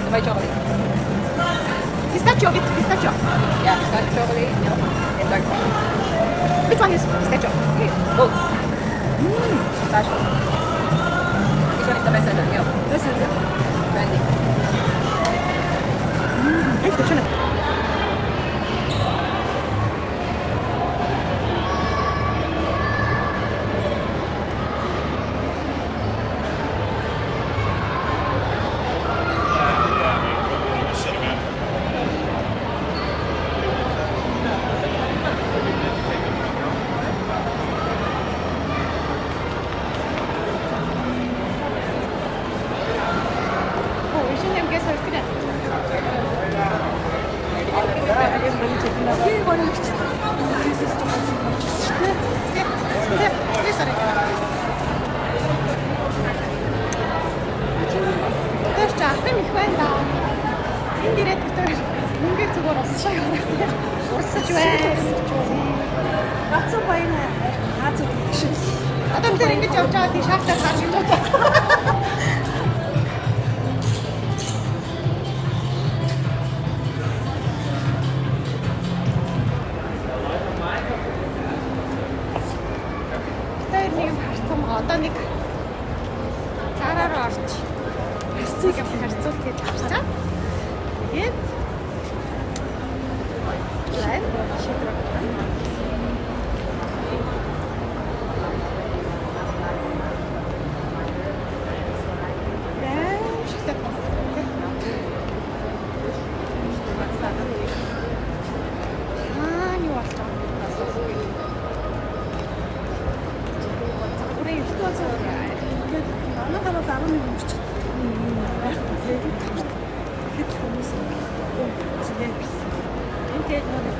Dubai chocolate. Pistachio, with pistachio. Yeah, dark chocolate, milk, and dark chocolate. Which one is pistachio? Both. Pistachio. Which one is the best seller? Milk. This is it. Brandy. Ay, escucha. Adam тэр ингэж явж байгаа тийм шафтаа гарч ирж байгаа. Тэр нэг харцсан одоо нэг цаараараа орч. Хэсэг харцуулт гэж авчаа. Тэгээд лайв шийдвэр.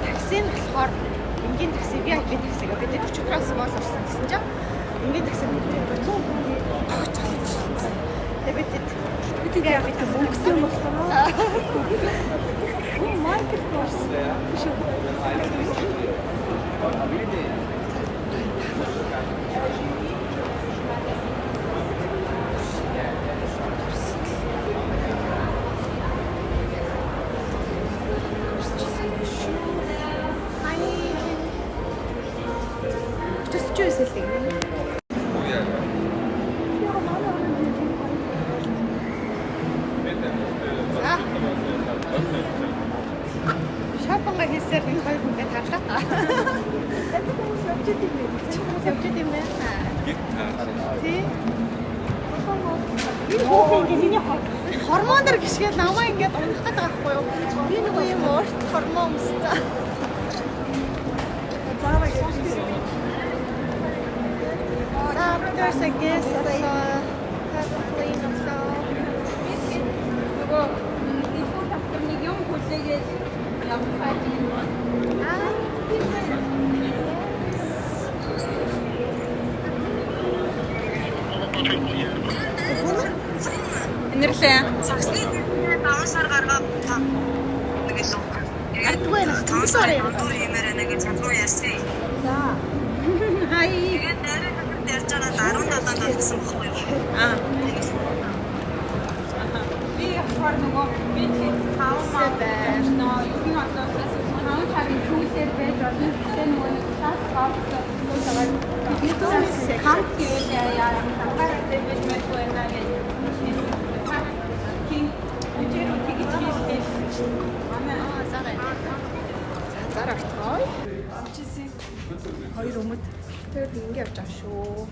Такси нь болохоор энгийн такси VIP таксига бид 40 градус мол орсон гэсэн чинь энгийн такси нь 100 тогч байгаа. Тэгээд бид VIP такси өнгөсөн юм болохоор маркет корс. Шапанга хийсээр нэг хоёр хүнтэй таарлаа. Явж идэм бэ? Тий. Хормоноор гიშгээд намаа ингээд унах гэдэг байхгүй юу? Би нэг юм урт хормон өмссөн. Заавал there's a guest of clean of нөгөө илүү тавтар нэг юм хүлээгээд явах юм. Энэрлээ. Саксны даваасаар гаргаад нэг л үг. Ардгүй нас тусаар яа. Түр юмэр нэг залуу яасан. За. Хай. Тэгээд нэрээ ярьж байгаа 17 татсан байхгүй юу? Би ахвар нөгөө би хаусаа байж нөө юу нэг хаусарын зүйлээр байж олон тийм нөгөө цаас хаусаа таваад би түүнээс хамт гэвэл яа хамаараа зэвэж мэдгүй байна гэж Зарагтай. Хоёр өмд. Тэр ингэ явж байгаа шүү.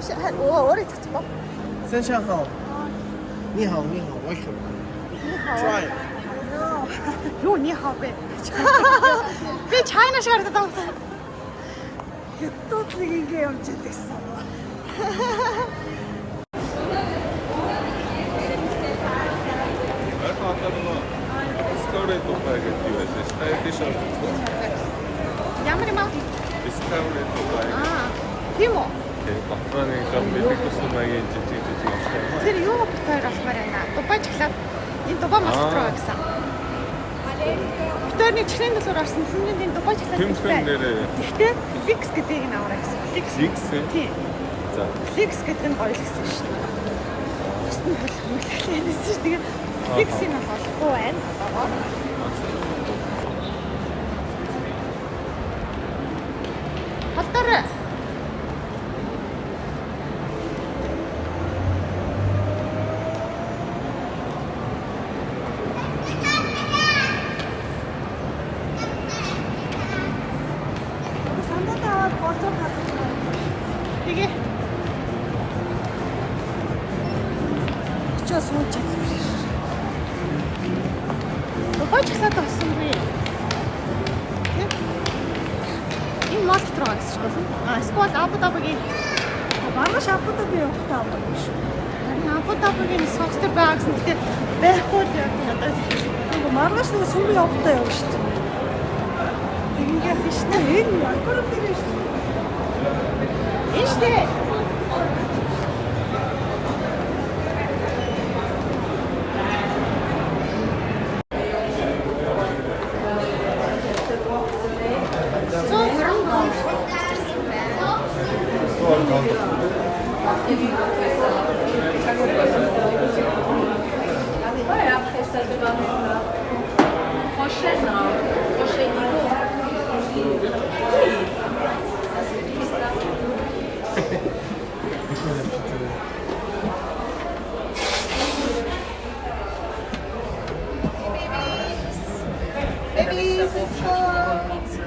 오래 듣고. 三下好，你好，你好，我是 Try。 요, 니하오, 배. 배 차이나 시간에 다 또 되게 엄청 됐어. 当たるのはスカウレットパイゲっていうやつで下焼きシャープ使う 야무리마. ディスカウレットパイゲ 아, 티모. Бахраны компьютер тусламагийн жижиг аштай. Тэр юу битээр болохоор байна. Дубай чаглаад энэ Дубай мастроо гэсэн. Битээрний чихрийн төлөөр орсон. Тэнд энэ Дубай чаглаад Тэмхэн нэрээ Гэхдээ Flix гэдгийг нь аваарай гэсэн. Flix. Flix? Тийм. за Flix гэдэг нь гоё л гэсэн шүү дээ. Бусд нь хөл хүмүүлээ гэсэн шүү. Тэгээд Flix-ийн нь болохгүй байна. Хатар. Тэгээ очоо сууж Дубай чаглаад болсон би. Энэ мод руу гэсэн шүү дээ. Эсвэл Абу Дабигийн маргааш Абу Даби явахтаа авахгүй шүү. Харин Абу Дабигийн софтвер байгсан гэдэг байхгүй л яг надад. Маргааш нэг сүм явахтаа явна шүү дээ. Тэгингээ биш нэ. Энэ аккурат тийм шүү. İşte. 아, 맞지.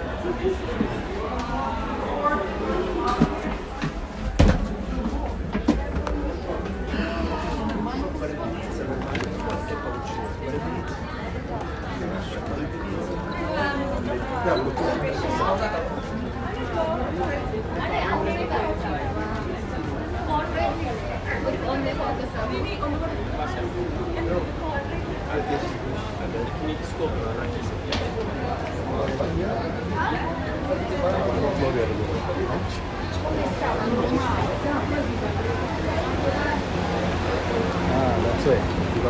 이거